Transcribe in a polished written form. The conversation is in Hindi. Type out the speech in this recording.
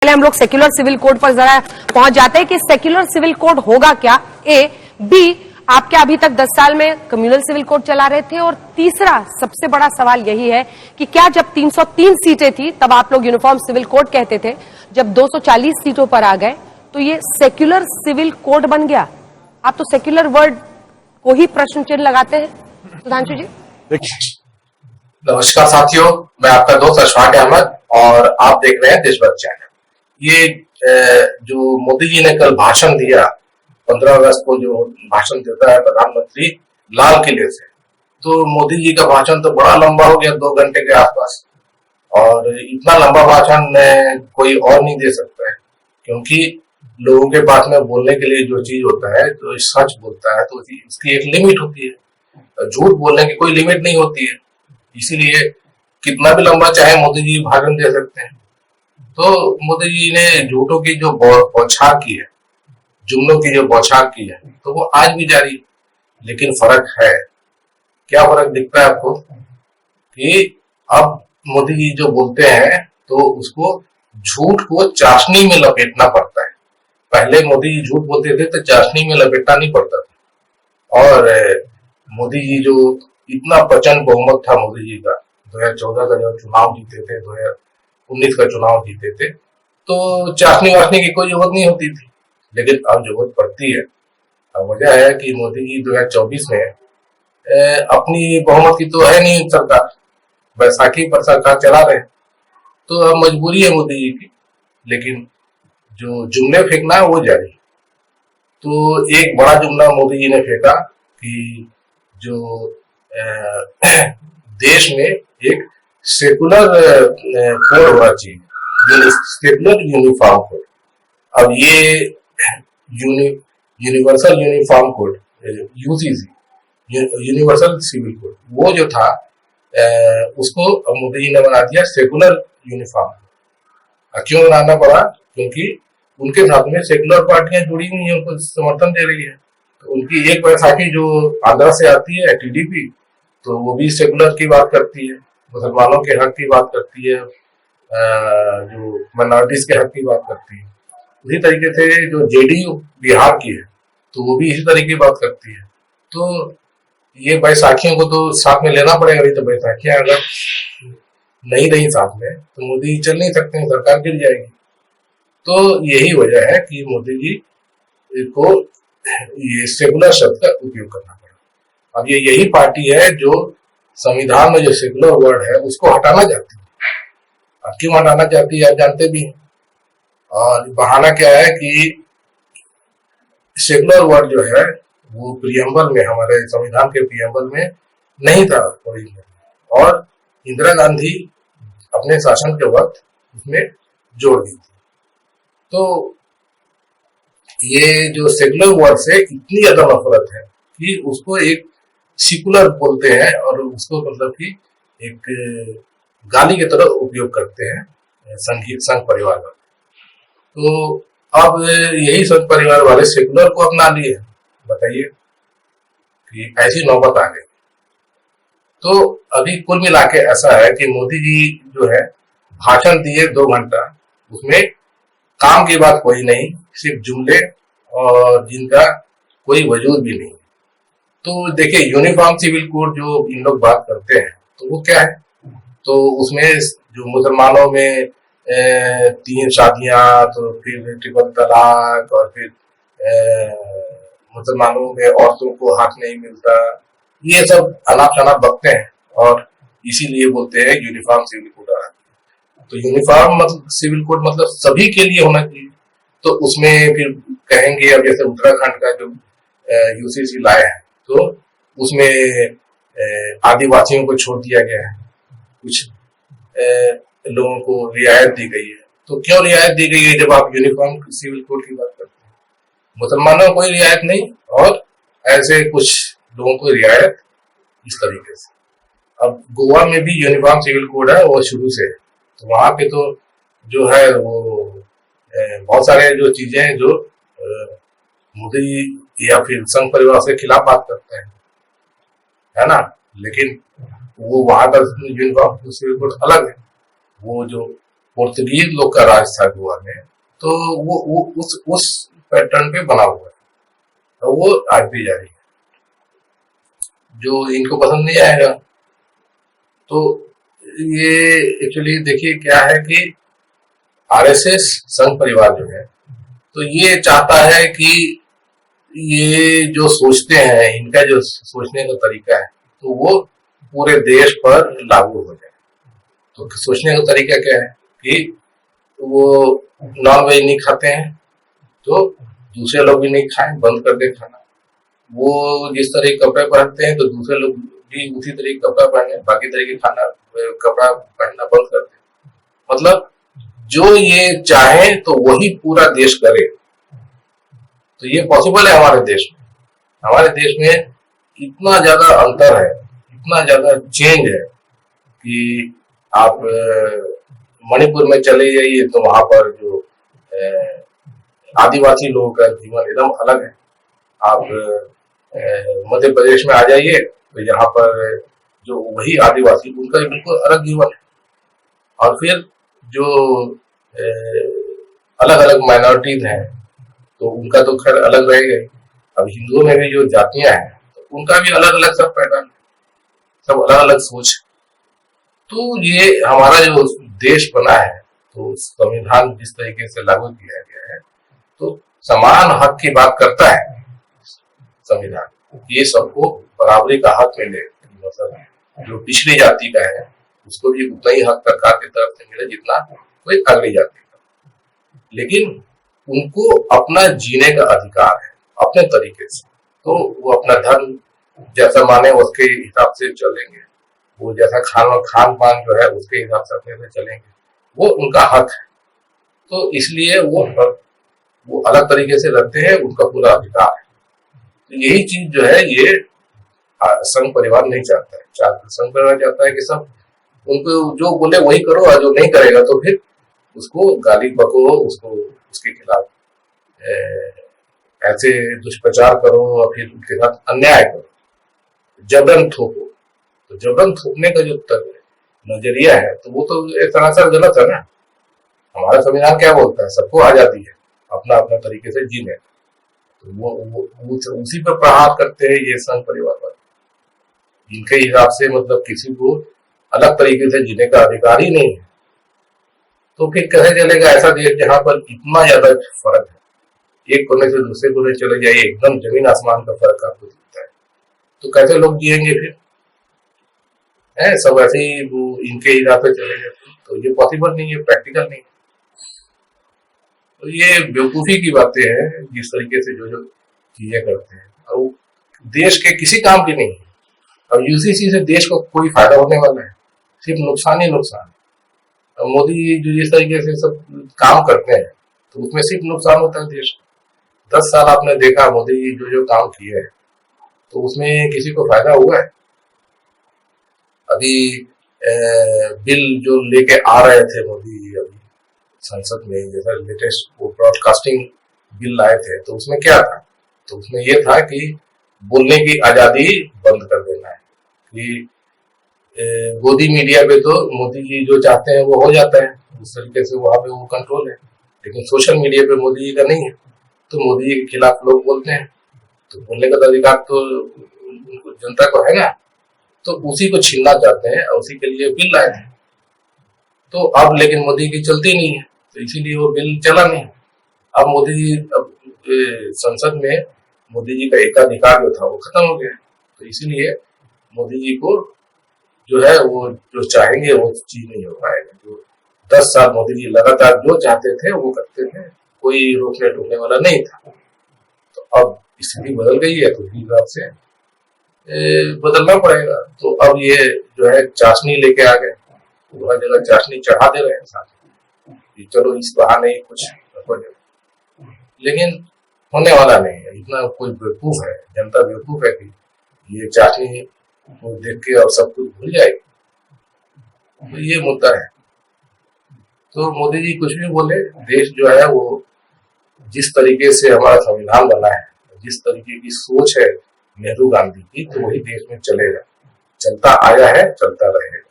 पहले हम लोग सेक्युलर सिविल कोड पर जरा पहुंच जाते हैं कि सेक्युलर सिविल कोड होगा क्या। ए, बी, आप क्या अभी तक 10 साल में कम्युनल सिविल कोड चला रहे थे? और तीसरा सबसे बड़ा सवाल यही है कि क्या जब 303 सीटें थी तब आप लोग यूनिफॉर्म सिविल कोड कहते थे, जब 240 सीटों पर आ गए तो ये सेक्युलर सिविल कोड बन गया? आप तो सेक्युलर वर्ड को ही प्रश्न चिन्ह लगाते हैं, सुधांशु जी। नमस्कार साथियों, मैं आपका दोस्त अशफाक अहमद और आप देख रहे हैं देशभक्त चैनल। ये जो मोदी जी ने कल भाषण दिया, 15 अगस्त को जो भाषण देता है प्रधानमंत्री लाल किले से, तो मोदी जी का भाषण तो बड़ा लंबा हो गया, 2 घंटे के आसपास। और इतना लंबा भाषण कोई और नहीं दे सकता है, क्योंकि लोगों के पास में बोलने के लिए जो चीज होता है, तो सच बोलता है तो उसकी एक लिमिट होती है, झूठ बोलने की कोई लिमिट नहीं होती है। इसीलिए कितना भी लंबा चाहे मोदी जी भाषण दे सकते हैं। तो मोदी जी ने झूठों की जो बौछार की है, जुमलों की जो बौछार की है, तो वो आज भी जारी है। लेकिन फर्क है, क्या फर्क दिखता है आपको कि अब मोदी जी जो बोलते हैं तो उसको झूठ को चाशनी में लपेटना पड़ता है। पहले मोदी जी झूठ बोलते थे तो चाशनी में लपेटना नहीं पड़ता था। और मोदी जी जो इतना प्रचंड बहुमत था मोदी जी का, 2014 का जब चुनाव जीते थे, 2019 का चुनाव जीते थे, तो चाशनी वाशनी की कोई जरूरत नहीं होती थी। लेकिन अब जरूरत पड़ती है। अब वजह है कि मोदी जी 2024 में अपनी बहुमत की तो है नहीं सरकार, बैसाखी पर सरकार चला रहे, तो अब मजबूरी है मोदी जी की। लेकिन जो जुमले फेंकना है वो जारी। तो एक बड़ा जुमला मोदी जी ने फेंका कि जो देश में एक सेकुलर कोड होना चाहिए, सेकुलर यूनिफॉर्म कोड। अब ये universal uniform code, UCC, universal civil code, वो जो था उसको मोदी जी ने बना दिया सेकुलर यूनिफॉर्म। क्यों बनाना पड़ा? क्योंकि उनके साथ में सेकुलर पार्टियां जुड़ी हुई हैं, उनको समर्थन दे रही है। तो उनकी एक बैसाखी जो आंध्रा से आती है, टीडीपी, तो वो भी सेकुलर की बात करती है, मुसलमानों के हक की बात करती है, जो माइनॉरिटीज के हक की बात करती है। उसी तरीके से जो जेडीयू बिहार की है, तो वो भी इसी तरीके की बात करती है। तो ये बैसाखियों को तो साथ में लेना पड़ेगा, नहीं तो बैसाखियां अगर नहीं रही साथ में तो मोदी चल नहीं सकते, सरकार गिर जाएगी। तो यही वजह है कि मोदी जी को ये सेकुलर शब्द का उपयोग करना पड़ा। अब ये यही पार्टी है जो संविधान में जो सेकुलर वर्ड है उसको हटाना चाहती है। अब क्यों हटाना चाहती है आप जानते भी हैं। और बहाना क्या है कि सेकुलर वर्ड जो है वो प्रियम्बल में, हमारे संविधान के प्रियम्बल में नहीं था ओरिजिनल, और इंदिरा गांधी अपने शासन के वक्त उसमें जोड़ दी थी। तो ये जो सेकुलर वर्ड से इतनी ज्यादा नफरत है कि उसको एक सिकुलर बोलते हैं, और उसको मतलब कि एक गाली की तरह उपयोग करते हैं संघ परिवार वाले। तो अब यही संघ परिवार वाले सेकुलर को अपना लिए। बताइए कि ऐसी नौबत आ गई। तो अभी कुल मिला के ऐसा है कि मोदी जी जो है भाषण दिए 2 घंटा, उसमें काम की बात कोई नहीं, सिर्फ जुमले, और जिनका कोई वजूद भी नहीं। तो देखिए, यूनिफॉर्म सिविल कोड जो इन लोग बात करते हैं तो वो क्या है? तो उसमें जो मुसलमानों में 3 शादियां, तो फिर ट्रिपल तलाक, और फिर मुसलमानों में औरतों को हक नहीं मिलता, ये सब अनाप शनाप बकते हैं, और इसीलिए बोलते हैं यूनिफॉर्म सिविल कोड आ। तो यूनिफॉर्म मतलब सिविल कोड मतलब सभी के लिए होना चाहिए। तो उसमें फिर कहेंगे, अब जैसे उत्तराखंड का जो यूसीसी लाए हैं, तो उसमें आदिवासियों को छोड़ दिया गया है, कुछ लोगों को रियायत दी गई है। तो क्यों रियायत दी गई है जब आप यूनिफॉर्म सिविल कोड की बात करते हैं? मुसलमानों को कोई रियायत नहीं, और ऐसे कुछ लोगों को रियायत इस तरीके से। अब गोवा में भी यूनिफॉर्म सिविल कोड है, वो शुरू से, तो वहां पे तो जो है वो बहुत सारे जो चीजें हैं जो मोदी या फिर संघ परिवार से खिलाफ बात करते हैं, है ना। लेकिन वो वहां का यूनिफॉर्म सिविल कोड अलग है। वो जो पुर्तगीज लोग का राज था गोवा में, तो वो उस पैटर्न पे बना हुआ है और वो आज भी जारी है, जो इनको पसंद नहीं आएगा। तो ये एक्चुअली देखिए क्या है कि आरएसएस संघ परिवार जो है, तो ये चाहता है कि ये जो सोचते हैं, इनका जो सोचने का तरीका है, तो वो पूरे देश पर लागू हो जाए। तो सोचने का तरीका क्या है कि वो नॉन वेज नहीं खाते हैं तो दूसरे लोग भी नहीं खाएं, बंद कर दे खाना। वो जिस तरह के कपड़े पहनते हैं तो दूसरे लोग भी उसी तरह के कपड़ा पहने, बाकी तरह के कपड़ा पहनना बंद कर दे। मतलब जो ये चाहे तो वही पूरा देश करे। तो ये पॉसिबल है हमारे देश में। हमारे देश में इतना ज्यादा अंतर है, इतना ज्यादा चेंज है कि आप मणिपुर में चले जाइए तो वहां पर जो आदिवासी लोगों का जीवन एकदम अलग है। आप मध्य प्रदेश में आ जाइए तो यहाँ पर जो वही आदिवासी, उनका बिल्कुल अलग जीवन है। और फिर जो अलग अलग माइनॉरिटीज हैं तो उनका तो खैर अलग रहेगा। अब हिंदुओं में भी जो जातियां हैं तो उनका भी अलग अलग सब पैटर्न, सब अलग अलग सोच। तो ये हमारा जो देश बना है, तो संविधान जिस तरीके से लागू किया गया है, तो समान हक की बात करता है संविधान, ये सबको बराबरी का हक मिले। मतलब जो पिछड़ी जाति का है उसको भी उतना ही हक सरकार की तरफ से मिले जितना कोई अगली जाति का। लेकिन उनको अपना जीने का अधिकार है अपने तरीके से। तो वो अपना धर्म जैसा माने उसके हिसाब से चलेंगे, वो जैसा खान पान जो है उसके हिसाब से अपने से चलेंगे, वो उनका हक है। तो इसलिए वो अलग तरीके से रहते हैं, उनका पूरा अधिकार है। तो यही चीज जो है ये संघ परिवार नहीं चाहता है। संघ परिवार चाहता है कि सब उनको जो बोले वही करो, और जो नहीं करेगा तो फिर उसको गाली बको, उसको उसके खिलाफ ऐसे दुष्प्रचार करो और फिर उसके साथ अन्याय करो, जबरन थोपो। तो जबरन थोपने का जो नजरिया है तो वो तो सरासर गलत है ना। हमारा संविधान क्या बोलता है, सबको आजादी है अपना अपना तरीके से जीने। तो वो उसी पर प्रहार करते हैं ये संघ परिवार वाले। इनके हिसाब से मतलब किसी को अलग तरीके से जीने का अधिकार ही नहीं है। तो फिर कैसे चलेगा ऐसा देश जहां पर इतना ज्यादा फर्क है, एक कोने से दूसरे कोने चले जाइए एकदम जमीन आसमान का फर्क आपको दिखता है। तो कैसे लोग जिएंगे फिर? है सब ऐसे ही इनके हिसाब से चले जाते, तो ये पॉसिबल नहीं है, प्रैक्टिकल नहीं है। तो ये बेवकूफी की बातें हैं जिस तरीके से जो चीजें करते हैं, और देश के किसी काम की नहीं है। अब यूसीसी से देश को कोई फायदा होने वाला है, सिर्फ नुकसान ही नुकसान। मोदी जी जो जिस तरीके से सब काम करते हैं तो उसमें सिर्फ नुकसान होता है देश। 10 साल आपने देखा मोदी जी जो काम किए हैं तो उसमें किसी को फायदा हुआ है? अभी बिल जो लेके आ रहे थे मोदी जी अभी संसद में, जैसा लेटेस्ट वो ब्रॉडकास्टिंग बिल लाए थे, तो उसमें क्या था? तो उसमें ये था कि बोलने की आजादी बंद कर देना है, कि गोदी मीडिया पे तो मोदी जी जो चाहते हैं वो हो जाता है, उस तरीके से वहां पे वो कंट्रोल है। लेकिन सोशल मीडिया पे मोदी जी का नहीं है, तो मोदी जी के खिलाफ लोग बोलते हैं, तो बोलने का अधिकार तो जनता को है ना। तो उसी को छीनना चाहते हैं और उसी के लिए बिल लाए थे। तो अब लेकिन मोदी की चलती नहीं है, तो इसीलिए वो बिल चला नहीं। अब मोदी जी संसद में मोदी जी का एकाधिकार जो था वो खत्म हो गया। तो इसीलिए मोदी जी को जो है वो जो चाहेंगे वो चीज नहीं हो पाएगा। जो 10 साल मोदी जी लगातार जो चाहते थे वो करते थे, कोई रोकने टोकने वाला नहीं था। तो अब स्थिति बदल गई है, तो इस हिसाब से बदलना पड़ेगा। तो अब ये जो है चाशनी लेके आ गए, हर जगह चाशनी चढ़ा दे रहे हैं साथ, चलो इस बहाने ही कुछ हो जाए। लेकिन होने वाला नहीं है, इतना कोई बेवकूफ है, जनता बेवकूफ है कि ये चाशनी को देख के अब सब कुछ भूल जाएगी। तो ये मुद्दा है। तो मोदी जी कुछ भी बोले, देश जो है वो जिस तरीके से हमारा संविधान बना है, जिस तरीके की सोच है नेहरू गांधी की, तो वही देश में चलेगा, चलता आया है, चलता रहेगा।